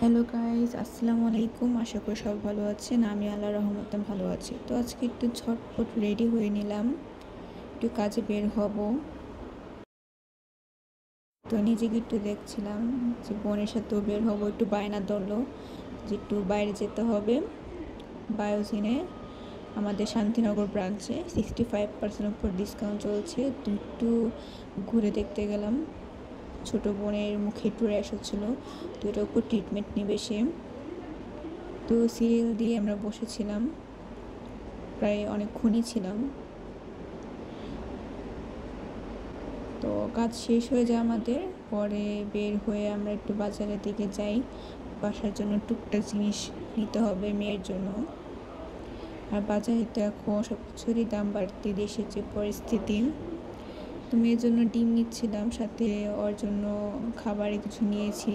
Hello guys, আসসালামু আলাইকুম। আশা করি সব ভালো আছেন। আমি আল্লাহর রহমতে ভালো আছি। তো আজকে একটু ঝটপট রেডি হয়ে নিলাম, একটু কাজে বের হব। তো নিজেকে একটু দেখছিলাম যে বোনের সাথেও বের হব, একটু বায়না ধরলো যে একটু বাইরে যেতে হবে। বায়োজিনে আমাদের শান্তিনগর ব্রাঞ্চে 65% উপর ডিসকাউন্ট চলছে, তো একটু ঘুরে দেখতে গেলাম। ছোটো বোনের মুখে একটু র্যাশ হচ্ছিলো, তো এটার উপর ট্রিটমেন্ট নেবে সে। তো সিরিয়াল দিয়ে আমরা বসেছিলাম, প্রায় অনেকক্ষণই ছিলাম। তো কাজ শেষ হয়ে যায় আমাদের, পরে বের হয়ে আমরা একটু বাজারের দিকে যাই। বাসার জন্য টুকটাক জিনিস নিতে হবে মেয়ের জন্য। আর বাজারে তো এখন সব কিছুরই দাম বাড়তে, দেশের যে পরিস্থিতি। তো মেয়ের জন্য ডিম নিচ্ছিলাম, সাথে ওর জন্য খাবারে কিছু নিয়েছি,